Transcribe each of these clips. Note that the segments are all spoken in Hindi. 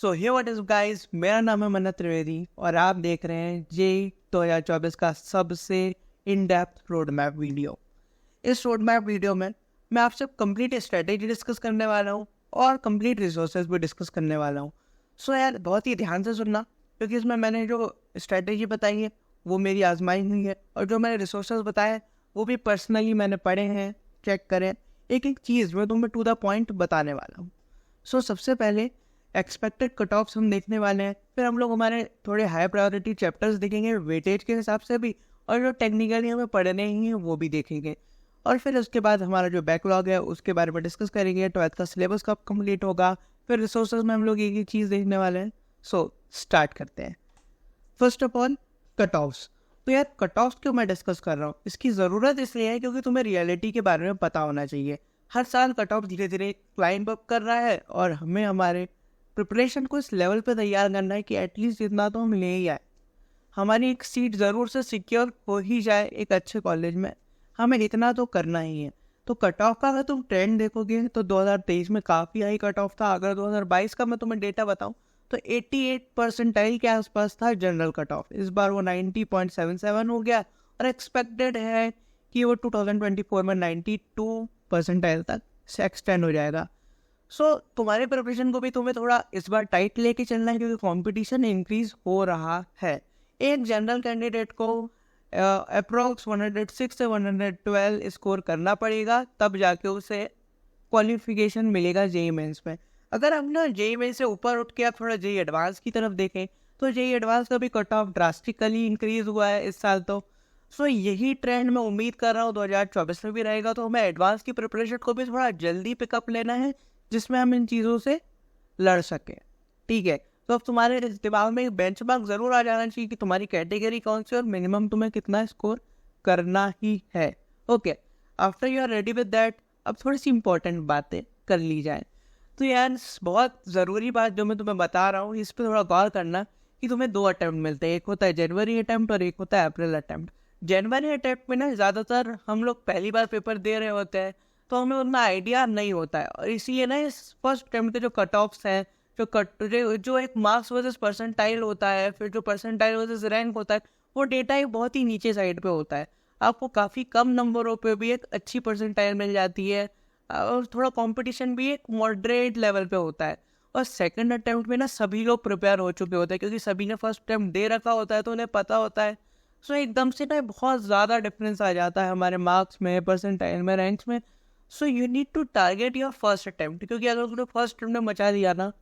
So hey what is guys, मेरा नाम है मन्नत त्रिवेदी और आप देख रहे हैं जे 2024 का सबसे in depth road map video. इस रोड मैप वीडियो में मैं आपसे कंप्लीट स्ट्रेटेजी डिस्कस करने वाला हूँ और कंप्लीट रिसोर्सेज भी डिस्कस करने वाला हूँ। सो यार बहुत ही ध्यान से सुनना, क्योंकि इसमें मैंने जो स्ट्रेटेजी बताई है वो मेरी आजमाई हुई है और जो मैंने रिसोर्सेज बताए हैं वो भी पर्सनली मैंने पढ़े हैं, चेक करें। एक एक चीज़ मैं तुम्हें टू द पॉइंट बताने वाला हूँ। सो सबसे पहले एक्सपेक्टेड कट ऑफ्स हम देखने वाले हैं, फिर हम लोग हमारे थोड़े हाई प्रायोरिटी चैप्टर्स देखेंगे वेटेज के हिसाब से भी, और जो टेक्निकली हमें पढ़ने ही हैं वो भी देखेंगे। और फिर उसके बाद हमारा जो बैकलॉग है उसके बारे में डिस्कस करेंगे, 12th का सिलेबस कब कंप्लीट होगा, फिर रिसोर्सेज में हम लोग एक ही चीज़ देखने वाले हैं। सो स्टार्ट करते हैं। First of all cut offs. तो यार कट ऑफ्स क्यों मैं डिस्कस कर रहा हूँ, इसकी ज़रूरत इसलिए है क्योंकि तुम्हें रियलिटी के बारे में पता होना चाहिए। हर साल कट ऑफ धीरे धीरे क्लाइंब अप कर रहा है और हमें हमारे प्रिपरेशन को इस लेवल पे तैयार करना है कि एटलीस्ट इतना तो हम ले ही आए, हमारी एक सीट ज़रूर से सिक्योर हो ही जाए एक अच्छे कॉलेज में। हमें इतना तो करना ही है। तो कट ऑफ का अगर तुम ट्रेंड देखोगे तो 2023 में काफ़ी हाई कट ऑफ था। अगर 2022 का मैं तुम्हें डेटा बताऊं तो 88 परसेंटाइल के आसपास था जनरल कट ऑफ। इस बार वो 90.77 हो गया और एक्सपेक्टेड है कि वो 2024 में 92 परसेंटाइल तक से एक्सटेंड हो जाएगा। सो तुम्हारे प्रिपरेशन को भी तुम्हें थोड़ा इस बार टाइट लेके चलना है, क्योंकि कंपटीशन इंक्रीज हो रहा है। एक जनरल कैंडिडेट को अप्रोक्स 106 से 112 स्कोर करना पड़ेगा, तब जाके उसे क्वालिफिकेशन मिलेगा जेई मेंस में। अगर हम ना जेई मेंस से ऊपर उठ के आप थोड़ा जेई एडवांस की तरफ देखें तो जेई एडवांस का भी कट ऑफ ड्रास्टिकली इंक्रीज हुआ है इस साल। तो सो यही ट्रेंड मैं उम्मीद कर रहा हूँ 2024 में भी रहेगा। तो हमें एडवांस की प्रिपरेशन को भी थोड़ा जल्दी पिकअप लेना है, जिसमें हम इन चीज़ों से लड़ सकें। ठीक है, तो अब तुम्हारे इस दिमाग में एक बेंचमार्क ज़रूर आ जाना चाहिए कि तुम्हारी कैटेगरी कौन सी और मिनिमम तुम्हें कितना स्कोर करना ही है। Okay, after you are ready with that, अब थोड़ी सी इंपॉर्टेंट बातें कर ली जाए। तो यार बहुत ज़रूरी बात जो मैं तुम्हें बता रहा हूँ इस पर थोड़ा गौर करना कि तुम्हें 2 अटैम्प्ट मिलते हैं, एक होता है जनवरी अटैम्प्ट और एक होता है अप्रैल अटैम्प्ट। जनवरी अटैम्प्ट में ना ज़्यादातर हम लोग पहली बार पेपर दे रहे होते हैं, तो हमें उतना आइडिया नहीं होता है, और इसीलिए ना इस फर्स्ट अटैम्प्ट के जो कट ऑफ्स हैं, जो एक मार्क्स वर्सेस परसेंटाइल होता है, फिर जो परसेंटाइल वर्सेस रैंक होता है, वो डेटा एक बहुत ही नीचे साइड पे होता है। आपको काफ़ी कम नंबरों पे भी एक अच्छी परसेंटाइल मिल जाती है और थोड़ा कंपटीशन भी एक मॉडरेट लेवल पे होता है। और सेकंड अटेम्प्ट में ना सभी लोग प्रिपेयर हो चुके होते हैं, क्योंकि सभी ने फर्स्ट अटेम्प्ट दे रखा होता है तो उन्हें पता होता है। सो एकदम से ना बहुत ज़्यादा डिफरेंस आ जाता है हमारे मार्क्स में, परसेंटाइल में, रैंक्स में। So you need to target your first attempt, क्योंकि अगर तुमने फर्स्ट अटेम्प्ट में मचा दिया ना,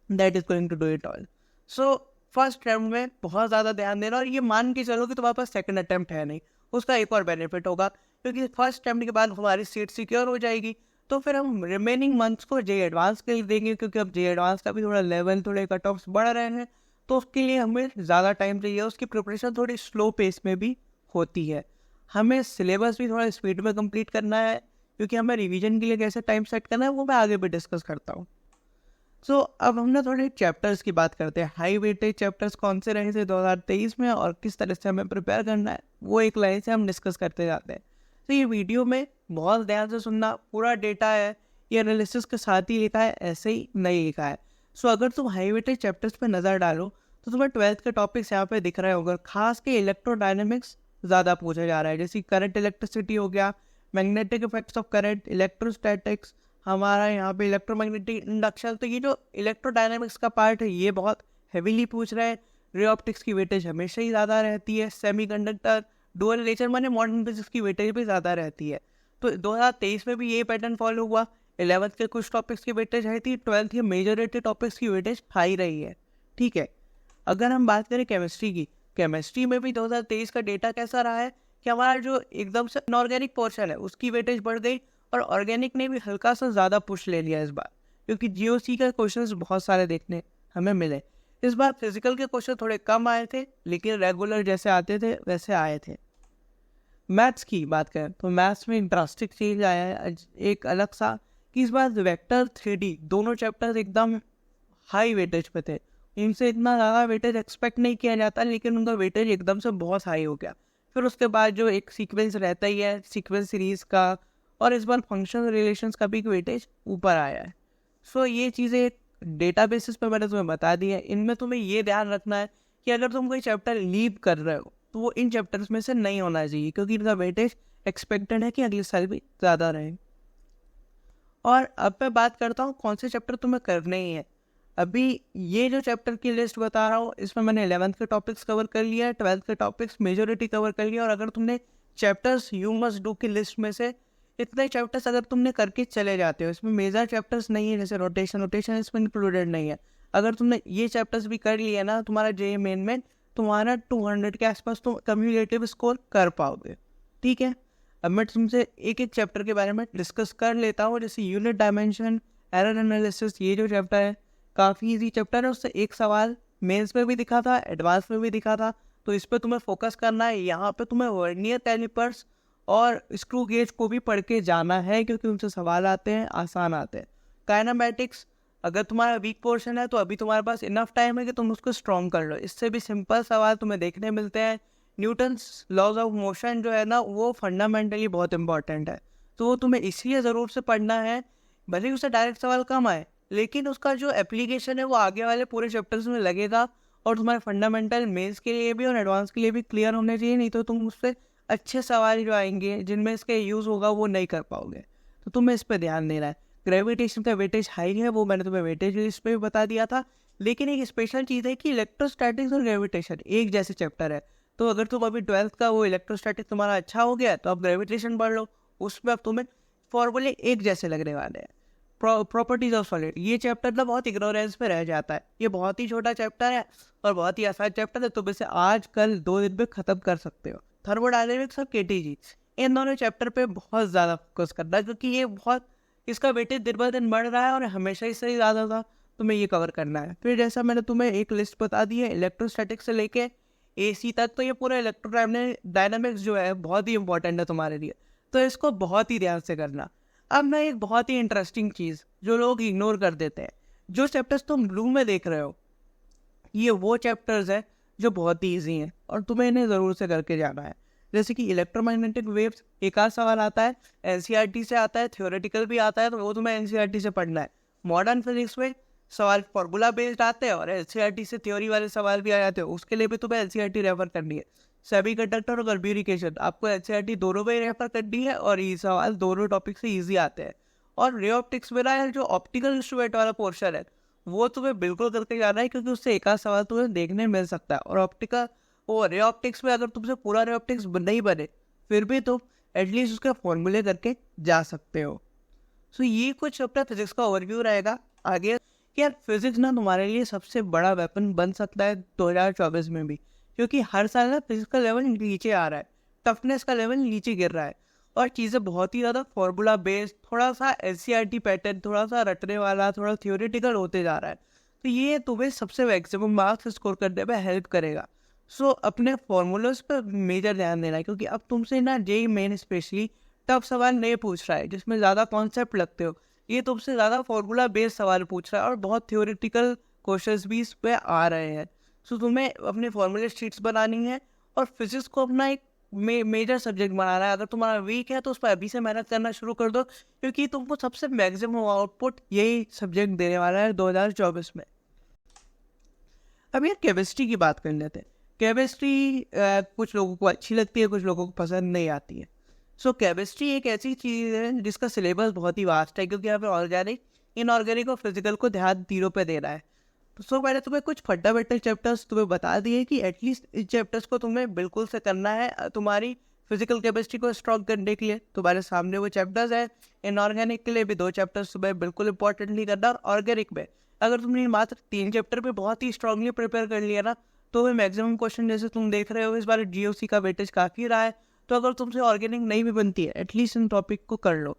that is going to do it all. So first attempt में बहुत ज़्यादा ध्यान देना, और ये मान के चलो कि तुम्हारे पास सेकंड अटेम्प्ट है नहीं, उसका एक और बेनिफिट होगा, क्योंकि फर्स्ट अटेम्प्ट के बाद हमारी सीट सिक्योर हो जाएगी। तो फिर हम रिमेनिंग मंथ्स को जे एडवांस के लिए देंगे, क्योंकि अब जे एडवांस का भी थोड़ा लेवल, थोड़े कट ऑफ्स बढ़ रहे हैं, तो उसके लिए हमें ज़्यादा टाइम चाहिए। उसकी प्रिपरेशन थोड़ी स्लो पेस में भी होती है। हमें सिलेबस भी थोड़ा स्पीड में कंप्लीट करना है, क्योंकि हमें रिवीजन के लिए कैसे टाइम सेट करना है वो मैं आगे भी डिस्कस करता हूँ। सो अब हम ना थोड़े चैप्टर्स की बात करते हैं। हाई वेटेज चैप्टर्स कौन से रहे थे 2023 में और किस तरह से हमें प्रिपेयर करना है, वो एक लाइन से हम डिस्कस करते जाते हैं। तो ये वीडियो में बहुत ध्यान से सुनना, पूरा डेटा है, ये एनालिसिस के साथ ही लिखा है, ऐसे ही नहीं लिखा है। सो अगर तुम हाई वेटेज चैप्टर्स पर नज़र डालो तो तुम्हें 12th के टॉपिक्स यहाँ पे दिख रहे होंगे। खास के इलेक्ट्रोडायनेमिक्स ज़्यादा पूछा जा रहा है, जैसे करंट इलेक्ट्रिसिटी हो गया, magnetic effects of current, electrostatics, हमारा यहाँ पे इलेक्ट्रोमैग्नेटिक इंडक्शन। तो ये जो इलेक्ट्रोडायनामिक्स का पार्ट है ये बहुत हेवीली पूछ रहा है। रे ऑप्टिक्स की वेटेज हमेशा ही ज़्यादा रहती है। सेमीकंडक्टर, डुअल नेचर माने मॉडर्न फिजिक्स की वेटेज भी ज़्यादा रहती है। तो 2023 में भी ये पैटर्न फॉलो हुआ। 11th के कुछ टॉपिक्स की वेटेज हाई थी, 12th के मेजॉरिटी टॉपिक्स की वेटेज हाई रही है। ठीक है, अगर हम बात करें केमिस्ट्री की, केमिस्ट्री में भी 2023 का डेटा कैसा रहा है कि हमारा जो एकदम से इनऑर्गेनिक पोर्शन है उसकी वेटेज बढ़ गई, और ऑर्गेनिक ने भी हल्का सा ज़्यादा पुश ले लिया इस बार, क्योंकि जीओसी के क्वेश्चंस बहुत सारे देखने हमें मिले। इस बार फिजिकल के क्वेश्चन थोड़े कम आए थे, लेकिन रेगुलर जैसे आते थे वैसे आए थे। मैथ्स की बात करें तो मैथ्स में इंटरेस्टिंग चीज आया है एक अलग सा, कि इस बार वेक्टर 3D दोनों चैप्टर्स एकदम हाई वेटेज पे थे। इनसे इतना ज़्यादा वेटेज एक्सपेक्ट नहीं किया जाता, लेकिन उनका वेटेज एकदम से बहुत हाई हो गया। फिर उसके बाद जो एक सीक्वेंस रहता ही है सीक्वेंस सीरीज़ का, और इस बार फंक्शन रिलेशंस का भी वेटेज ऊपर आया है। सो ये चीज़ें डेटा बेसिस पे मैंने तुम्हें बता दिया है। इनमें तुम्हें ये ध्यान रखना है कि अगर तुम कोई चैप्टर लीव कर रहे हो तो वो इन चैप्टर्स में से नहीं होना चाहिए, क्योंकि इनका वेटेज एक्सपेक्टेड है कि अगले साल भी ज़्यादा रहे। और अब मैं बात करता हूँ कौन से चैप्टर तुम्हें करने ही है। अभी ये जो चैप्टर की लिस्ट बता रहा हूँ इसमें मैंने 11th के टॉपिक्स कवर कर लिया है, 12th के टॉपिक्स मेजोरिटी कवर कर लिया। और अगर तुमने चैप्टर्स यू मस्ट डू की लिस्ट में से इतने चैप्टर्स अगर तुमने करके चले जाते हो, इसमें मेजर चैप्टर्स नहीं है जैसे रोटेशन इसमें इंक्लूडेड नहीं है, अगर तुमने ये चैप्टर्स भी कर लिए ना, तुम्हारा जे मेन में तुम्हारा 200 के आसपास तुम कम्युलेटिव स्कोर कर पाओगे। ठीक है, अब मैं तुमसे एक एक चैप्टर के बारे में डिस्कस कर लेता हूँ। जैसे यूनिट डायमेंशन, एरर एनालिसिस, ये जो चैप्टर है काफ़ी इजी चैप्टर है। उससे एक सवाल मेंस में भी दिखा था, एडवांस में भी दिखा था, तो इस पर तुम्हें फोकस करना है। यहाँ पे तुम्हें वर्नियर कैलिपर्स और स्क्रू गेज को भी पढ़ के जाना है, क्योंकि उनसे सवाल आते हैं, आसान आते हैं। काइनेमैटिक्स अगर तुम्हारा वीक पोर्शन है तो अभी तुम्हारे पास इनफ टाइम है कि तुम उसको स्ट्रॉन्ग कर लो, इससे भी सिंपल सवाल तुम्हें देखने मिलते हैं। न्यूटन्स लॉज ऑफ मोशन जो है ना, वो फंडामेंटली बहुत इंपॉर्टेंट है, तो वो तुम्हें इसलिए ज़रूर से पढ़ना है। भले ही उससे डायरेक्ट सवाल कम आए, लेकिन उसका जो एप्लीकेशन है वो आगे वाले पूरे चैप्टर्स में लगेगा, और तुम्हारे फंडामेंटल मेंस के लिए भी और एडवांस के लिए भी क्लियर होने चाहिए। नहीं तो तुम उससे अच्छे सवाल जो आएंगे जिनमें इसका यूज़ होगा वो नहीं कर पाओगे, तो तुम्हें इस पर ध्यान देना है। ग्रेविटेशन का वेटेज हाई है, वो मैंने तुम्हें वेटेज लिस्ट में भी बता दिया था। लेकिन एक स्पेशल चीज़ है कि इलेक्ट्रोस्टैटिक्स और ग्रेविटेशन एक जैसे चैप्टर है, तो अगर तुम अभी 12th का वो इलेक्ट्रोस्टैटिक्स तुम्हारा अच्छा हो गया तो अब ग्रेविटेशन पढ़ लो, उसमें अब तुम्हें फॉर्मूले एक जैसे लगने वाले हैं। प्रॉपर्टीज ऑफ सॉलिड, ये चैप्टर ना बहुत इग्नोरेंस में रह जाता है, ये बहुत ही छोटा चैप्टर है और बहुत ही आसान चैप्टर है, तुम इसे आज कल 2 दिन में खत्म कर सकते हो। थर्मोडायनेमिक्स और केटीजी, इन दोनों चैप्टर पे बहुत ज़्यादा फोकस करना है, क्योंकि ये बहुत इसका वेटेज दिन ब दिन बढ़ रहा है और हमेशा इससे ही ज़्यादा था, तुम्हें ये कवर करना है। फिर जैसा मैंने तुम्हें एक लिस्ट बता दी है इलेक्ट्रोस्टैटिक्स से लेके एसी तक, तो ये पूरा इलेक्ट्रोडायनामिक्स जो है बहुत ही इंपॉर्टेंट है तुम्हारे लिए, तो इसको बहुत ही ध्यान से करना। अब मैं एक बहुत ही इंटरेस्टिंग चीज़ जो लोग इग्नोर कर देते हैं, जो चैप्टर्स तुम ब्लू में देख रहे हो ये वो चैप्टर्स है जो बहुत ही ईजी हैं और तुम्हें इन्हें ज़रूर से करके जाना है। जैसे कि इलेक्ट्रोमैग्नेटिक वेव्स, एक आध सवाल आता है, एनसीईआरटी से आता है, थ्योरेटिकल भी आता है, तो वो तुम्हें एनसीईआरटी से पढ़ना है। मॉडर्न फिजिक्स में सवाल फार्मूला बेस्ड आते हैं और एनसीईआरटी से थ्योरी वाले सवाल भी आ जाते हैं, उसके लिए भी तुम्हें एनसीईआरटी रेफर करनी है। सेमीकंडक्टर और कम्युनिकेशन आपको एनसीईआरटी दोनों में रेफर करनी है और ये सवाल दोनों टॉपिक से ईजी आते हैं। और रे ऑप्टिक्स में ना जो ऑप्टिकल इंस्ट्रूमेंट वाला पोर्शन है वो तुम्हें बिल्कुल करके जाना है, क्योंकि उससे एक आध सवाल तुम्हें देखने मिल सकता है। और ऑप्टिकल वो रे ऑप्टिक्स में अगर तुमसे पूरा रे ऑप्टिक्स नहीं बने फिर भी तुम एटलीस्ट उसके फॉर्मूले करके जा सकते हो। सो ये कुछ अपना फिजिक्स का ओवरव्यू रहेगा। आगे कि यार फिजिक्स ना तुम्हारे लिए सबसे बड़ा वेपन बन सकता है 2024 में भी, क्योंकि हर साल ना फिजिक्स का लेवल नीचे आ रहा है, टफनेस का लेवल नीचे गिर रहा है और चीज़ें बहुत ही ज़्यादा फॉर्मूला बेस्ड, थोड़ा सा एनसीईआरटी पैटर्न, थोड़ा सा रटने वाला, थोड़ा थियोरेटिकल होते जा रहा है। तो ये तुम्हें सबसे मैक्सिमम मार्क्स स्कोर करने में हेल्प करेगा। सो अपने फॉर्मूलाज पर मेजर ध्यान देना है, क्योंकि अब तुमसे ना जेई मेन स्पेशली टफ सवाल नहीं पूछ रहा है जिसमें ज़्यादा कॉन्सेप्ट लगते हो, ये तुमसे ज़्यादा फॉर्मूला बेस्ड सवाल पूछ रहा है और बहुत थियोरेटिकल क्वेश्चंस भी इस पर आ रहे हैं। सो तुम्हें अपने फॉर्मूला शीट्स बनानी है और फिजिक्स को अपना एक मेजर सब्जेक्ट बनाना है। अगर तुम्हारा वीक है तो उस पर अभी से मेहनत करना शुरू कर दो, क्योंकि तुमको सबसे मैक्सिमम आउटपुट यही सब्जेक्ट देने वाला है 2024 में। अब यार केमिस्ट्री की बात कर लेते हैं। केमिस्ट्री कुछ लोगों को अच्छी लगती है, कुछ लोगों को पसंद नहीं आती है। सो केमिस्ट्री एक ऐसी चीज़ है जिसका सिलेबस बहुत ही वास्ट है, क्योंकि यहाँ पे ऑर्गेनिक, इनऑर्गेनिक और फिजिकल को ध्यान तीनों पे देना है। तो सो मैंने तुम्हें कुछ फंडामेंटल चैप्टर्स तुम्हें बता दिए कि एटलीस्ट इन चैप्टर्स को तुम्हें बिल्कुल से करना है तुम्हारी फिजिकल केमिस्ट्री को स्ट्रॉन्ग करने के लिए। तुम्हारे सामने वो चैप्टर्स है। इनऑर्गेनिक के लिए भी 2 चैप्टर्स तुम्हें बिल्कुल इंपॉर्टेंटली करना, और ऑर्गेनिक में अगर तुमने मात्र 3 चैप्टर पे बहुत ही स्ट्रांगली प्रिपेयर कर लिया ना, तो वे मैक्सिमम क्वेश्चन जैसे तुम देख रहे हो इस बार जीओसी का वेटेज काफ़ी रहा है, तो अगर तुमसे ऑर्गेनिक नहीं भी बनती है एटलीस्ट इन टॉपिक को कर लो।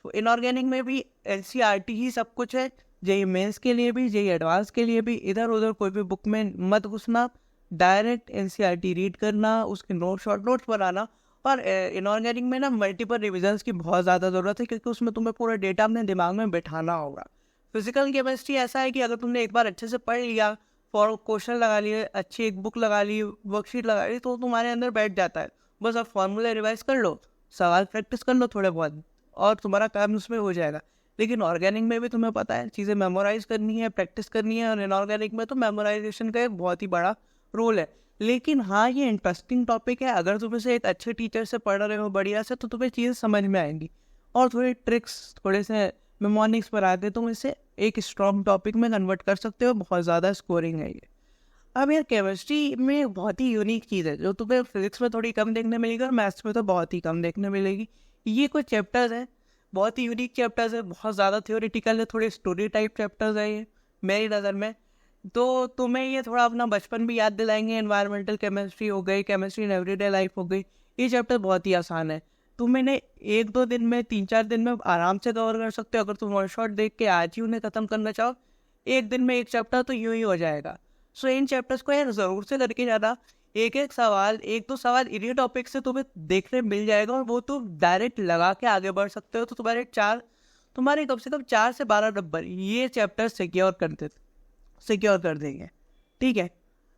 तो इनऑर्गेनिक में भी एनसीईआरटी ही सब कुछ है, जेई मेंस के लिए भी, जेई एडवांस के लिए भी। इधर उधर कोई भी बुक में मत घुसना, डायरेक्ट एनसीईआरटी रीड करना, उसके शॉर्ट नोट्स बनाना। और इनऑर्गेनिक में ना मल्टीपल रिविजन्स की बहुत ज़्यादा ज़रूरत है, क्योंकि उसमें तुम्हें पूरा डेटा अपने दिमाग में बैठाना होगा। फिजिकल केमिस्ट्री ऐसा है कि अगर तुमने एक बार अच्छे से पढ़ लिया, फॉर क्वेश्चन लगा लिए, अच्छी एक बुक लगा ली, वर्कशीट लगा ली, तो तुम्हारे अंदर बैठ जाता है। बस अब फॉर्मूला रिवाइज कर लो, सवाल प्रैक्टिस कर लो थोड़े बहुत, और तुम्हारा काम उसमें हो जाएगा। लेकिन ऑर्गेनिक में भी तुम्हें पता है चीज़ें मेमोराइज करनी है, प्रैक्टिस करनी है, और इनऑर्गेनिक में तो मेमोराइजेशन का एक बहुत ही बड़ा रोल है। लेकिन हाँ, ये इंटरेस्टिंग टॉपिक है। अगर तुम इसे एक अच्छे टीचर से पढ़ रहे हो बढ़िया से, तो तुम्हें चीज़ें समझ में आएंगी, और थोड़ी ट्रिक्स, थोड़े से मेमोनिक्स पर आते तुम इसे एक स्ट्रॉन्ग टॉपिक में कन्वर्ट कर सकते हो। बहुत ज़्यादा स्कोरिंग है ये। अब यार केमिस्ट्री में बहुत ही यूनिक चीज़ है जो तुम्हें फिजिक्स में थोड़ी कम देखने मिलेगी और मैथ्स में तो बहुत ही कम देखने मिलेगी। ये कुछ चैप्टर्स हैं, बहुत ही यूनिक चैप्टर्स है, बहुत ज़्यादा थियोरेटिकल है, थोड़े स्टोरी टाइप चैप्टर्स है ये मेरी नज़र में। तो तुम्हें ये थोड़ा अपना बचपन भी याद दिलाएंगे। एनवायरमेंटल केमिस्ट्री हो गई, केमिस्ट्री इन एवरीडे लाइफ हो गई। ये चैप्टर बहुत ही आसान है, तुम इन्हें 1-2 दिन में, 3-4 दिन में आराम से कवर कर सकते हो। अगर तुम वन शॉट देख के आज ही उन्हें ख़त्म करना चाहो, एक दिन में एक चैप्टर तो यूं ही हो जाएगा। सो इन चैप्टर्स को यार ज़रूर से करके जाना। एक एक सवाल, 1-2 सवाल इन्हीं टॉपिक से तुम्हें देखने मिल जाएगा, और वो तुम डायरेक्ट लगा के आगे बढ़ सकते हो। तो तुम्हारे कम से कम 4 से 12 नंबर ये चैप्टर सिक्योर कर देंगे। ठीक है।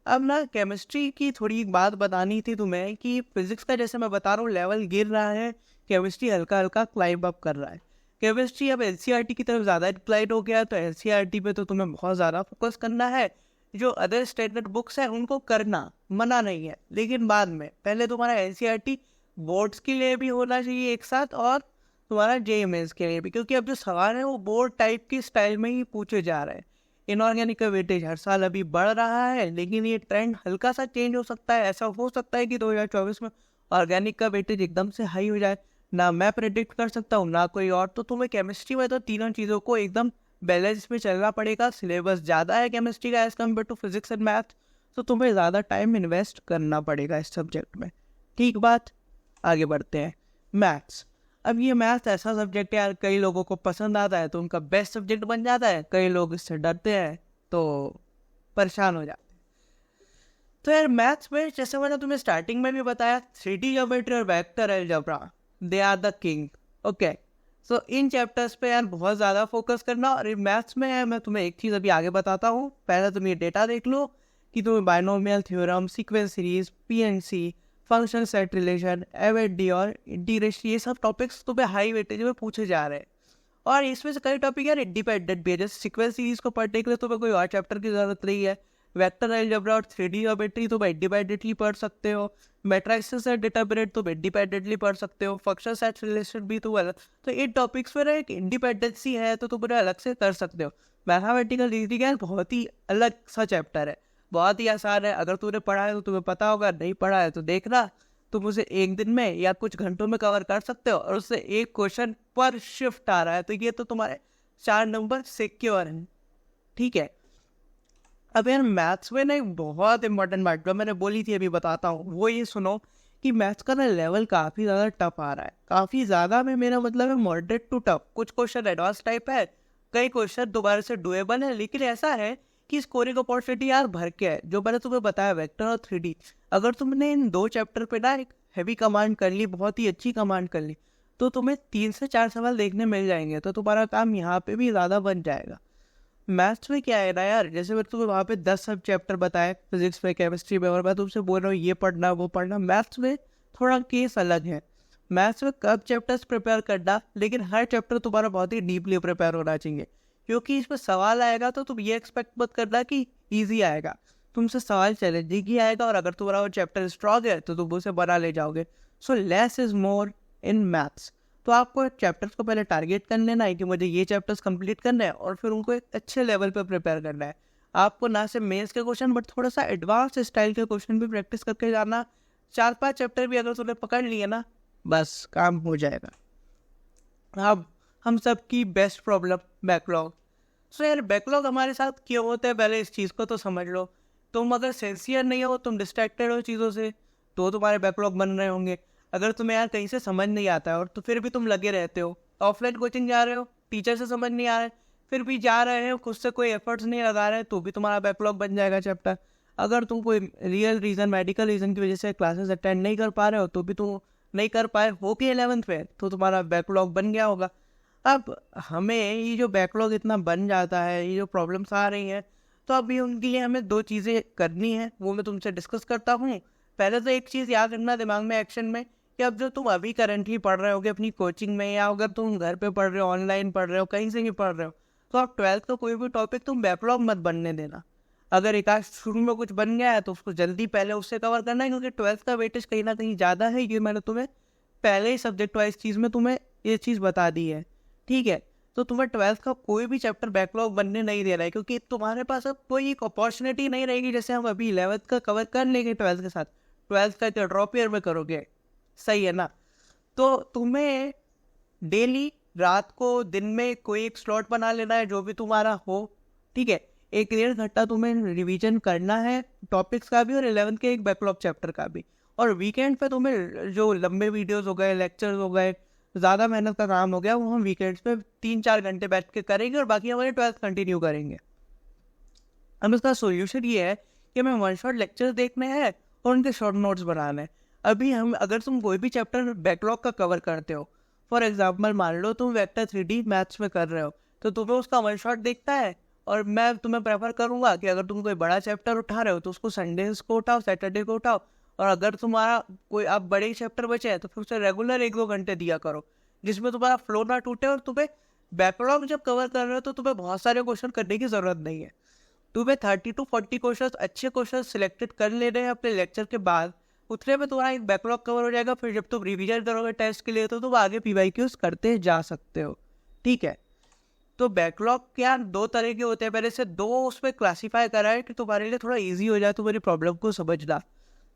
अब ना केमिस्ट्री की थोड़ी एक बात बतानी थी तुम्हें कि फिजिक्स का जैसे मैं बता रहा हूँ लेवल गिर रहा है, केमिस्ट्री हल्का हल्का क्लाइंब अप कर रहा है। केमिस्ट्री अब एनसीईआरटी की तरफ ज़्यादा इंक्लाइंड हो गया है, तो एनसीईआरटी पे तो तुम्हें बहुत ज़्यादा फोकस करना है। जो अदर स्टैंडर्ड बुक्स हैं उनको करना मना नहीं है, लेकिन बाद में पहले तुम्हारा एनसीईआरटी बोर्ड्स के लिए भी होना चाहिए एक साथ, और तुम्हारा जेईई मेंस के लिए भी, क्योंकि अब जो सवाल है वो बोर्ड टाइप की स्टाइल में ही पूछे जा रहे हैं। इनऑर्गेनिक का वेटेज हर साल अभी बढ़ रहा है, लेकिन ये ट्रेंड हल्का सा चेंज हो सकता है। ऐसा हो सकता है कि 2024 में ऑर्गेनिक का वेटेज एकदम से हाई हो जाए। ना मैं प्रेडिक्ट कर सकता हूँ ना कोई और। तो तुम्हें केमिस्ट्री में तो तीनों चीज़ों को एकदम बैलेंस में चलना पड़ेगा। सिलेबस ज़्यादा है केमिस्ट्री का as compare to physics and math, तो तुम्हें ज़्यादा टाइम इन्वेस्ट करना पड़ेगा इस सब्जेक्ट में। ठीक बात, आगे बढ़ते हैं। मैथ्स। अब ये मैथ्स ऐसा सब्जेक्ट है यार, कई लोगों को पसंद आता है तो उनका बेस्ट सब्जेक्ट बन जाता है, कई लोग इससे डरते हैं तो परेशान हो जाते हैं। तो यार मैथ्स में जैसे मैंने तुम्हें स्टार्टिंग में भी बताया, 3D ज्योमेट्री और vector algebra they are the king. Okay, so in chapters पे यार बहुत ज़्यादा फोकस करना। और मैथ्स में है, मैं तुम्हें एक चीज़ अभी आगे बताता हूँ। पहले तुम ये डेटा देख लो कि तुम्हें binomial theorem, sequence series, PNC, function set relation, एवएडी और इंटीग्रेशन, ये सब टॉपिक्स तुम्हें हाई वेटेज में पूछे जा रहे हैं। और इसमें से कई टॉपिक यार इंडिपेंडेंट भी है। जैसे सीक्वेंस सीरीज को पढ़ने के लिए तुम्हें कोई और चैप्टर की जरूरत नहीं है। वेक्टर अलजेब्रा और 3D ज्योमेट्री तुम इंडिपेंडेंटली पढ़ सकते हो। मैट्रिसेस और डिटरमिनेंट तुम इंडिपेंडेंटली पढ़ सकते हो। फंक्शन सेट रिलेशन भी तुम अलग। तो इन टॉपिक्स पर एक इंडिपेंडेंसी है, तो तुम उन्हें अलग से कर सकते हो। मैथमेटिकल रीजनिंग है बहुत ही अलग सा चैप्टर है, बहुत ही आसान है। अगर तूने पढ़ा है तो तुम्हें पता होगा, नहीं पढ़ा है तो देखना। तुम उसे एक दिन में या कुछ घंटों में कवर कर सकते हो, और उससे एक क्वेश्चन पर शिफ्ट आ रहा है, तो ये तो तुम्हारे 4 नंबर सिक्योर हैं। ठीक है। अब यार मैथ्स में ना एक बहुत इंपॉर्टेंट बात जो मैंने बोली थी अभी बताता हूँ, वो ये सुनो कि मैथ्स का ना लेवल काफ़ी ज़्यादा टफ आ रहा है। काफ़ी ज़्यादा में मेरा मतलब है मॉडरेट टू टफ। कुछ क्वेश्चन एडवांस टाइप है, कई क्वेश्चन दोबारा से डुएबल है, लेकिन ऐसा है कि स्कोरिंग अपॉर्चुनिटी यार भर के है। जो मैंने तुम्हें बताया वेक्टर और 3D, अगर तुमने इन 2 चैप्टर पे ना एक हैवी कमांड कर ली, बहुत ही अच्छी कमांड कर ली, तो तुम्हें 3 से 4 सवाल देखने मिल जाएंगे, तो तुम्हारा काम यहाँ पे भी ज़्यादा बन जाएगा। मैथ्स में क्या है ना यार, जैसे मैंने तुम्हें वहाँ पे 10 सब चैप्टर बताए फिजिक्स में, केमिस्ट्री में, और मैं तुमसे बोल रहा हूँ ये पढ़ना वो पढ़ना। मैथ्स में थोड़ा केस अलग है। मैथ्स में कब चैप्टर्स प्रिपेयर करना, लेकिन हर चैप्टर तुम्हारा बहुत ही डीपली प्रिपेयर होना चाहिए, क्योंकि इसमें सवाल आएगा तो तुम ये एक्सपेक्ट मत करना कि ईजी आएगा। तुमसे सवाल चैलेंजिंग ही आएगा, और अगर तुम्हारा वो चैप्टर स्ट्रॉन्ग है तो तुम उसे बना ले जाओगे। So less is more in maths. तो आपको चैप्टर्स को पहले टारगेट कर लेना है कि मुझे ये चैप्टर्स कंप्लीट करना है, और फिर उनको एक अच्छे लेवल पर प्रिपेयर करना है। आपको ना सिर्फ मेंस के क्वेश्चन बट थोड़ा सा एडवांस स्टाइल के क्वेश्चन भी प्रैक्टिस करके जाना। 4-5 चैप्टर भी अगर तुमने पकड़ लिए ना, बस काम हो जाएगा। अब हम सब की बेस्ट प्रॉब्लम बैकलॉग। सो यार बैकलॉग हमारे साथ क्यों होता है, पहले इस चीज़ को तो समझ लो। तुम अगर सिंसियर नहीं हो, तुम डिस्ट्रैक्टेड हो चीज़ों से, तो तुम्हारे बैकलॉग बन रहे होंगे। अगर तुम्हें यार कहीं से समझ नहीं आता है और तो फिर भी तुम लगे रहते हो, ऑफलाइन कोचिंग जा रहे हो, टीचर से समझ नहीं आ रहा है, फिर भी जा रहे हो, खुद से कोई एफर्ट्स नहीं लगा रहे, तो भी तुम्हारा बैकलॉग बन जाएगा चैप्टर। अगर तुम कोई रियल रीज़न, मेडिकल रीज़न की वजह से क्लासेस अटेंड नहीं कर पा रहे हो, तो भी तुम नहीं कर पाए हो कि 11th में, तो तुम्हारा बैकलॉग बन गया होगा। अब हमें ये जो बैकलॉग इतना बन जाता है, ये जो प्रॉब्लम्स आ रही हैं, तो अभी उनके लिए हमें 2 चीज़ें करनी है, वो मैं तुमसे डिस्कस करता हूँ। पहले तो एक चीज़ याद रखना दिमाग में, एक्शन में, कि अब जो तुम अभी करंटली पढ़ रहे होगे अपनी कोचिंग में, या अगर तुम घर पे पढ़ रहे हो, ऑनलाइन पढ़ रहे हो, कहीं से भी पढ़ रहे हो, तो आप 12th का कोई भी टॉपिक तुम बैकलॉग मत बनने देना। अगर एक आध शुरू में कुछ बन गया है तो उसको जल्दी पहले उससे कवर करना है, क्योंकि 12th का वेटेज कहीं ना कहीं ज़्यादा है। ये मैंने तुम्हें पहले ही सब्जेक्ट वाइज चीज़ में तुम्हें ये चीज़ बता दी है, ठीक है। तो तुम्हें 12th का कोई भी चैप्टर बैकलॉग बनने नहीं देना है, क्योंकि तुम्हारे पास अब कोई एक अपॉर्चुनिटी नहीं रहेगी। जैसे हम अभी 11th का कवर कर लेंगे 12th के साथ, 12th का क्या ड्रॉप ईयर में करोगे, सही है ना। तो तुम्हें डेली रात को दिन में कोई एक स्लॉट बना लेना है जो भी तुम्हारा हो, ठीक है। 1 डेढ़ घंटा तुम्हें रिवीजन करना है टॉपिक्स का भी और 11th के एक बैकलॉग चैप्टर का भी। और वीकेंड पे तुम्हें जो लंबे वीडियोस हो गए, लेक्चर्स हो गए, ज़्यादा मेहनत का काम हो गया, वो हम वीकेंड्स पे 3-4 घंटे बैठ के करेंगे और बाकी हमारे 12th कंटिन्यू करेंगे। अब इसका सोल्यूशन ये है कि हमें वन शॉट लेक्चर्स देखने हैं और उनके शॉर्ट नोट्स बनाने हैं। अभी हम अगर तुम कोई भी चैप्टर बैकलॉग का कवर करते हो, फॉर एग्जाम्पल मान लो तुम वेक्टर 3D मैथ्स में कर रहे हो, तो तुम्हें उसका वन शॉट देखता है। और मैं तुम्हें प्रेफर करूंगा कि अगर तुम कोई बड़ा चैप्टर उठा रहे हो तो उसको संडेज को उठाओ, सैटरडे को उठाओ। और अगर तुम्हारा कोई अब बड़े चैप्टर बचे हैं तो फिर उसे रेगुलर 1-2 घंटे दिया करो, जिसमें तुम्हारा फ्लो ना टूटे। और तुम्हें बैकलॉग जब कवर कर रहे हो तो तुम्हें बहुत सारे क्वेश्चन करने की जरूरत नहीं है। तुम्हें 30 to 40 क्वेश्चन, अच्छे क्वेश्चन सिलेक्टेड कर लेने हैं अपने लेक्चर के बाद, उतने में तुम्हारा एक बैकलॉग कवर हो जाएगा। फिर जब तुम रिवीजन करोगे टेस्ट के लिए तो तुम आगे PYQs करते जा सकते हो, ठीक है। तो बैकलॉग क्या 2 तरह के होते हैं, पहले से 2 उसमें क्लासीफाई करा है कि तुम्हारे लिए थोड़ा ईजी हो जाए तुम्हारी प्रॉब्लम को समझना।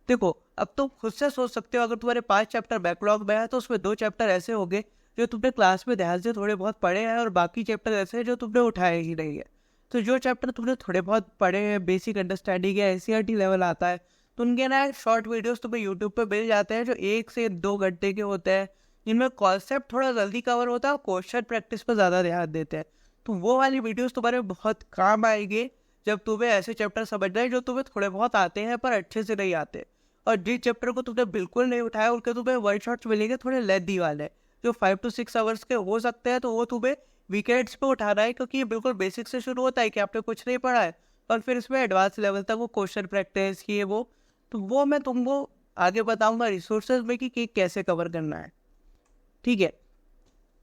देखो, अब तुम खुद से सोच सकते हो, अगर तुम्हारे 5 चैप्टर बैकलॉग में है तो उसमें 2 चैप्टर ऐसे हो गए जो तुमने क्लास में ध्यान से थोड़े बहुत पढ़े हैं और बाकी चैप्टर ऐसे हैं जो तुमने उठाए ही नहीं है। तो जो चैप्टर तुमने थोड़े बहुत पढ़े हैं, बेसिक अंडरस्टैंडिंग या NCERT लेवल आता है, तो उनके ना शॉर्ट वीडियोस तुम्हें यूट्यूब पे मिल जाते हैं जो 1 से 2 घंटे के होते हैं, जिनमें कॉन्सेप्ट थोड़ा जल्दी कवर होता है और क्वेश्चन प्रैक्टिस पर ज़्यादा ध्यान देते हैं। तो वो वाली वीडियोस तुम्हारे बहुत काम आएगी जब तुम्हें ऐसे चैप्टर समझना है जो तुम्हें थोड़े बहुत आते हैं पर अच्छे से नहीं आते। और जिस चैप्टर को तुमने बिल्कुल नहीं उठाया उनके तुम्हें वन शॉट्स मिलेंगे थोड़े लेंथी वाले, जो 5 to 6 आवर्स के हो सकते हैं। तो वो तुम्हें वीकेंड्स पे उठाना है, क्योंकि ये बिल्कुल बेसिक से शुरू होता है कि आपने कुछ नहीं पढ़ा है और फिर इसमें एडवांस लेवल तक वो क्वेश्चन प्रैक्टिस ये वो। तो वो मैं तुमको आगे बताऊंगा रिसोर्सेज में कि कैसे कवर करना है, ठीक है।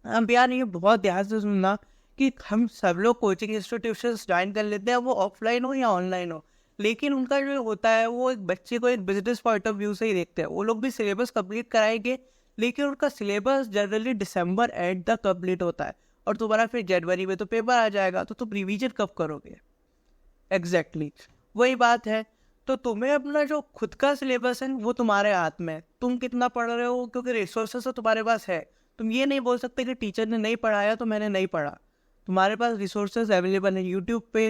अब यार ये बहुत ध्यान से सुनना कि हम सब लोग कोचिंग इंस्टीट्यूशन ज्वाइन कर लेते हैं, वो ऑफलाइन हो या ऑनलाइन हो, लेकिन उनका जो होता है वो एक बच्चे को एक बिजनेस पॉइंट ऑफ व्यू से ही देखते हैं। वो लोग भी सिलेबस कंप्लीट कराएंगे, लेकिन उनका सिलेबस जनरली दिसंबर एंड तक कंप्लीट होता है और तुम्हारा फिर जनवरी में तो पेपर आ जाएगा। तो तुम रिवीजन कब करोगे? एग्जैक्टली वही बात है। तो तुम्हें अपना जो खुद का सिलेबस है वो तुम्हारे हाथ में है, तुम कितना पढ़ रहे हो, क्योंकि रिसोर्सेस तो तुम्हारे पास है। तुम ये नहीं बोल सकते कि टीचर ने नहीं पढ़ाया तो मैंने नहीं पढ़ा। तुम्हारे पास रिसोर्सेज अवेलेबल है यूट्यूब पे,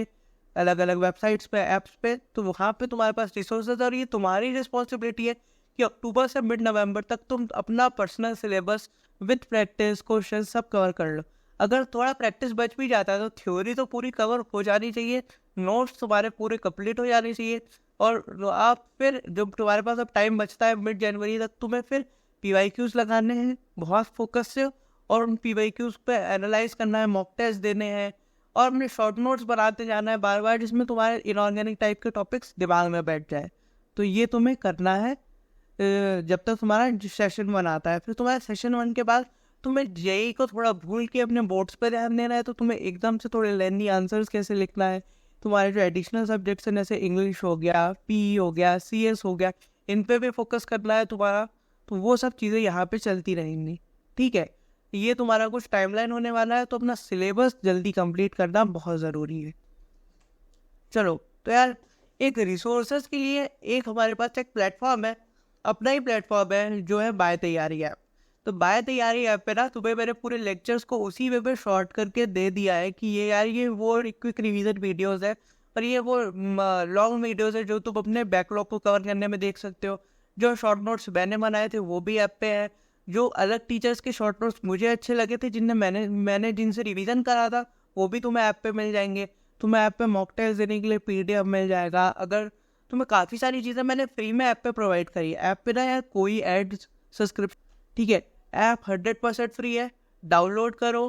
अलग अलग वेबसाइट्स पे, ऐप्स पे, तो वहाँ पे तुम्हारे पास रिसोर्सेज। और ये तुम्हारी रिस्पॉन्सिबिलिटी है कि अक्टूबर से मिड नवंबर तक तुम अपना personal syllabus with practice question सब कवर कर लो। अगर थोड़ा प्रैक्टिस बच भी जाता है तो थ्योरी तो पूरी कवर हो जानी चाहिए, नोट्स तुम्हारे पूरे कंप्लीट हो जाने चाहिए। और आप फिर जब तुम्हारे पास अब टाइम बचता है मिड जनवरी तक, तुम्हें फिर PYQs लगाने हैं बहुत फोकस से, और उन PYQs पे एनालाइज करना है, मॉक टेस्ट देने हैं और अपने शॉर्ट नोट्स बनाते जाना है बार बार, जिसमें तुम्हारे इनऑर्गेनिक टाइप के टॉपिक्स दिमाग में बैठ जाए। तो ये तुम्हें करना है जब तक तुम्हारा सेशन 1 आता है। फिर तुम्हारा सेशन 1 के बाद तुम्हें JEE को थोड़ा भूल के अपने बोर्ड्स पे ध्यान देना है। तो तुम्हें एकदम से थोड़े लेंथी आंसर्स कैसे लिखना है, तुम्हारे जो एडिशनल सब्जेक्ट्स हैं जैसे इंग्लिश हो गया, PE हो गया, CS हो गया, इन पे भी फोकस करना है तुम्हारा। तो वो सब चीज़ें यहाँ पे चलती रहेंगी, ठीक है। ये तुम्हारा कुछ टाइमलाइन होने वाला है, तो अपना सिलेबस जल्दी कंप्लीट करना बहुत ज़रूरी है। चलो, तो यार एक रिसोर्सेज के लिए एक हमारे पास एक प्लेटफॉर्म है, अपना ही प्लेटफॉर्म है जो है बाय तैयारी ऐप। तो बाय तैयारी ऐप पे ना तुम्हें मैंने पूरे लेक्चर्स को उसी वे पे शॉर्ट करके दे दिया है कि ये यार ये वो क्विक रिवीजन वीडियोस है और ये वो लॉन्ग वीडियोस है जो तुम अपने बैकलॉग को कवर करने में देख सकते हो। जो शॉर्ट नोट्स मैंने बनाए थे वो भी ऐप पे है। जो अलग टीचर्स के शॉर्ट नोट्स मुझे अच्छे लगे थे जिनने मैंने जिनसे रिवीजन करा था वो भी तुम्हें ऐप पे मिल जाएंगे। तुम्हें ऐप पे मॉक टेस्ट देने के लिए PDF मिल जाएगा। अगर तुम्हें काफ़ी सारी चीज़ें मैंने फ्री में ऐप पे प्रोवाइड करी है। ऐप पे ना यार कोई एड सब्सक्रिप्शन, ठीक है। ऐप 100% फ्री है, डाउनलोड करो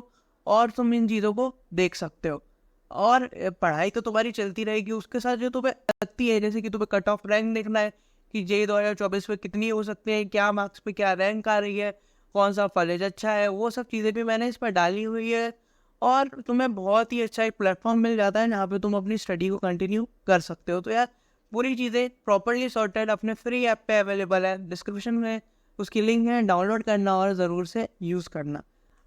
और तुम इन चीज़ों को देख सकते हो। और पढ़ाई तो तुम्हारी चलती रहेगी, उसके साथ जो तुम्हें लगती है जैसे कि तुम्हें कट ऑफ रैंक देखना है कि JEE 2024 में कितनी हो सकती है, क्या मार्क्स पे क्या रैंक आ रही है, कौन सा कॉलेज अच्छा है, वो सब चीज़ें भी मैंने इस पर डाली हुई है। और तुम्हें बहुत ही अच्छा एक प्लेटफॉर्म मिल जाता है जहाँ पे तुम अपनी स्टडी को कंटिन्यू कर सकते हो। तो यार पूरी चीज़ें प्रॉपरली सॉर्टेड अपने फ्री ऐप पे अवेलेबल है, डिस्क्रिप्शन में उसकी लिंक है, डाउनलोड करना और ज़रूर से यूज़ करना।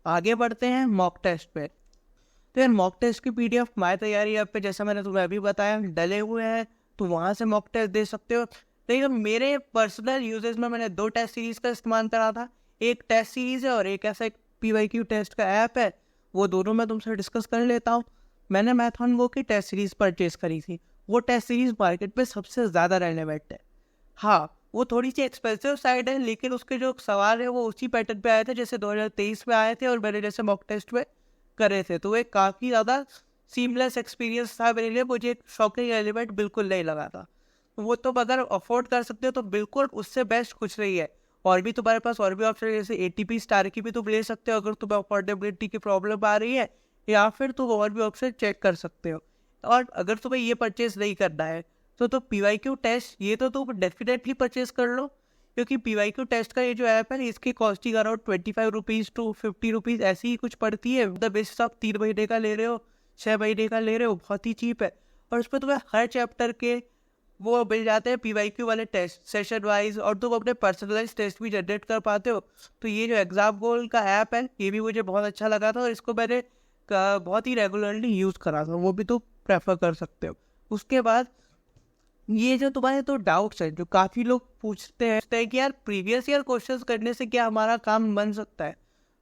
आगे बढ़ते हैं मॉक टेस्ट पे। तो यार मॉक टेस्ट की PDF माय तैयारी ऐप पे जैसा मैंने तुम्हें अभी बताया डले हुए हैं, तो वहाँ से मॉक टेस्ट दे सकते हो। लेकिन मेरे पर्सनल यूजेस में मैंने 2 टेस्ट सीरीज़ का इस्तेमाल करा था। एक टेस्ट सीरीज़ है और एक ऐसा एक PYQ टेस्ट का ऐप है, वो दोनों मैं तुमसे डिस्कस कर लेता हूँ। मैंने मैथॉन वो की टेस्ट सीरीज़ परचेज करी थी। वो टेस्ट सीरीज़ मार्केट पे सबसे ज़्यादा रेलेवेंट है। हाँ, वो थोड़ी सी एक्सपेंसिव साइड है, लेकिन उसके जो सवाल है वो उसी पैटर्न पे आए थे जैसे 2023 में आए थे और मैंने जैसे मॉक टेस्ट में करे थे। तो वो एक काफ़ी ज़्यादा सीमलेस एक्सपीरियंस था मेरे लिए, मुझे एक शॉकिंग एलिमेंट बिल्कुल नहीं लगा था। वो तो अगर अफोर्ड कर सकते हो तो बिल्कुल उससे बेस्ट कुछ नहीं है। और भी तुम्हारे पास और भी ऑप्शन है, जैसे ATP स्टार की भी तुम ले सकते हो अगर तुम्हें अफोर्डेबिलिटी की प्रॉब्लम आ रही है, या फिर तुम और भी ऑप्शन चेक कर सकते हो। और अगर तुम्हें ये परचेज नहीं करना है तो PYQ टेस्ट ये तो तुम डेफिनेटली परचेज कर लो, क्योंकि PYQ टेस्ट का ये जो ऐप है इसकी costing around 25 rupees to 50 rupees ऐसी ही कुछ पड़ती है। द बेसिस आप 3 महीने का ले रहे हो, 6 महीने का ले रहे हो, बहुत ही चीप है। और उस पर तुम्हें हर चैप्टर के वो मिल जाते हैं PYQ वाले टेस्ट सेशन वाइज, और तुम अपने पर्सनलाइज टेस्ट भी जनरेट कर पाते हो। तो ये जो एग्जाम गोल का ऐप है ये भी मुझे बहुत अच्छा लगा था और इसको मैंने बहुत ही रेगुलरली यूज़ करा था, वो भी तुम प्रेफर कर सकते हो। उसके बाद ये जो तुम्हारे तो डाउट्स हैं, जो काफ़ी लोग पूछते हैं कि यार प्रीवियस ईयर क्वेश्चंस करने से क्या हमारा काम बन सकता है।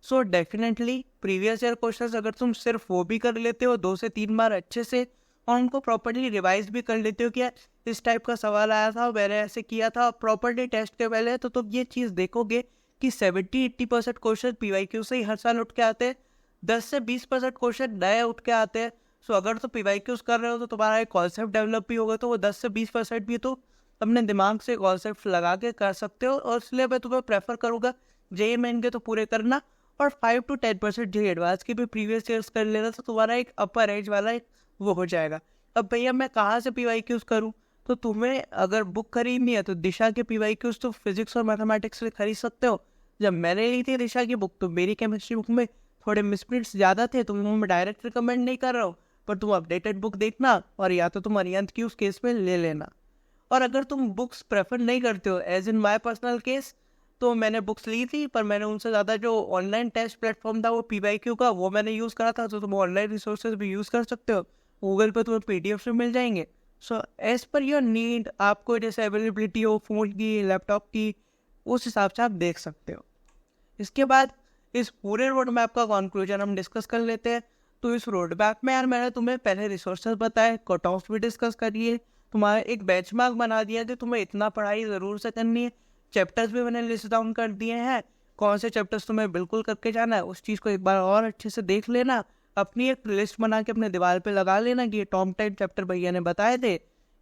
So definitely previous year questions अगर तुम सिर्फ वो भी कर लेते हो 2 से 3 बार अच्छे से, और उनको प्रॉपर्ली रिवाइज भी कर लेते हो कि यार इस टाइप का सवाल आया था मैंने ऐसे किया था प्रॉपर्ली टेस्ट के पहले, तो तुम ये चीज़ देखोगे कि 70-80% क्वेश्चन PYQ से ही हर साल उठ के आते हैं, 10 से 20% क्वेश्चन नए उठ के आते हैं। सो अगर तो PYQs कर रहे हो तो तुम्हारा एक कॉन्सेप्ट डेवलप भी होगा, तो वो 10 से 20% भी तो अपने दिमाग से कॉन्सेप्ट लगा के कर सकते हो। और इसलिए मैं तुम्हें प्रेफर करूँगा JEE मेन के तो पूरे करना, और 5 to 10% JEE एडवांस के भी प्रीवियस ईयर्स कर लेना, तो तुम्हारा एक अपर एज वाला एक वो हो जाएगा। अब भैया मैं कहाँ से PYQs करूँ, तो तुम्हें अगर बुक खरीदनी है तो दिशा के PYQs तो फिजिक्स और मैथमेटिक्स से खरीद सकते हो। जब मैंने ली थी दिशा की बुक तो मेरी केमिस्ट्री बुक में थोड़े मिसप्रिंट्स ज़्यादा थे, तो मैं डायरेक्ट रिकमेंड नहीं कर रहा हूँ, पर तुम अपडेटेड बुक देखना और या तो तुम अरिहंत की उस केस में ले लेना। और अगर तुम बुक्स प्रेफर नहीं करते हो as in my personal case, तो मैंने बुक्स ली थी पर मैंने उनसे ज़्यादा जो ऑनलाइन टेस्ट प्लेटफॉर्म था वो PYQ का वो मैंने यूज़ करा था। तो तुम ऑनलाइन रिसोर्सेज भी यूज़ कर सकते हो, गूगल पे तुम्हें PDF में मिल जाएंगे। So as per your need, आपको जैसे अवेलेबिलिटी हो फ़ोन की लैपटॉप की, उस हिसाब से आप देख सकते हो। इसके बाद इस पूरे रोड मैप का कंक्लूजन हम डिस्कस कर लेते हैं। तो इस रोड मैप में यार मैंने तुम्हें पहले रिसोर्सेज बताए, कट ऑफ भी डिस्कस करिए, तुम्हारा एक बेंचमार्क बना दिया कि तुम्हें इतना पढ़ाई ज़रूर से करनी है। चैप्टर्स भी मैंने लिस्ट डाउन कर दिए हैं, कौन से चैप्टर्स तुम्हें बिल्कुल करके जाना है, उस चीज़ को एक बार और अच्छे से देख लेना। अपनी एक लिस्ट बना के अपने दीवार पे लगा लेना कि ये टॉप 10 चैप्टर भैया ने बताए थे,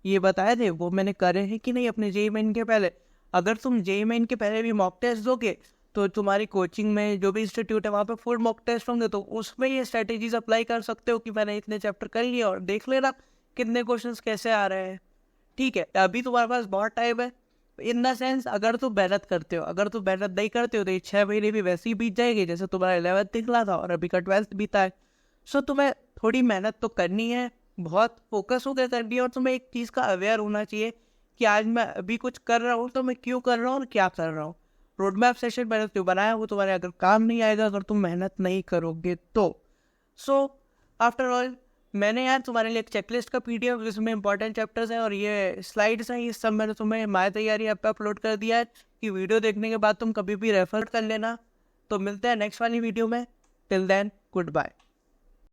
ये बताए थे, वो मैंने करे हैं कि नहीं अपने JEE मेन के पहले। अगर तुम JEE मेन के पहले भी मॉक टेस्ट दोगे तो तुम्हारी कोचिंग में जो भी इंस्टीट्यूट है वहाँ पे फुल मॉक टेस्ट होंगे, तो उसमें ये स्ट्रेटेजीज अप्लाई कर सकते हो कि मैंने इतने चैप्टर कर लिए और देख लेना कितने क्वेश्चंस कैसे आ रहे हैं। ठीक है, अभी तुम्हारे पास बहुत टाइम है इन द सेंस, अगर तुम मेहनत करते हो। अगर तुम मेहनत नहीं करते हो तो ये 6 महीने भी वैसे ही बीत जाएंगे जैसे तुम्हारा 11th निकला था और अभी का 12th बीता है। सो तुम्हें थोड़ी मेहनत तो करनी है, बहुत फोकस होकर करनी है, और तुम्हें एक चीज़ का अवेयर होना चाहिए कि आज मैं अभी कुछ कर रहा हूँ तो मैं क्यों कर रहा हूँ और क्या कर रहा हूँ। रोड मैप सेशन मैंने जो बनाया वो तुम्हारे अगर काम नहीं आएगा अगर तुम मेहनत नहीं करोगे तो। सो आफ्टर ऑल मैंने यार तुम्हारे लिए एक चेकलिस्ट का PDF जिसमें इंपॉर्टेंट चैप्टर्स हैं और ये स्लाइड्स हैं, ये सब मैंने तुम्हें माय तैयारी ऐप पे अपलोड कर दिया है कि वीडियो देखने के बाद तुम कभी भी रेफर कर लेना। तो मिलते हैं नेक्स्ट वाली वीडियो में, टिल देन गुड बाय।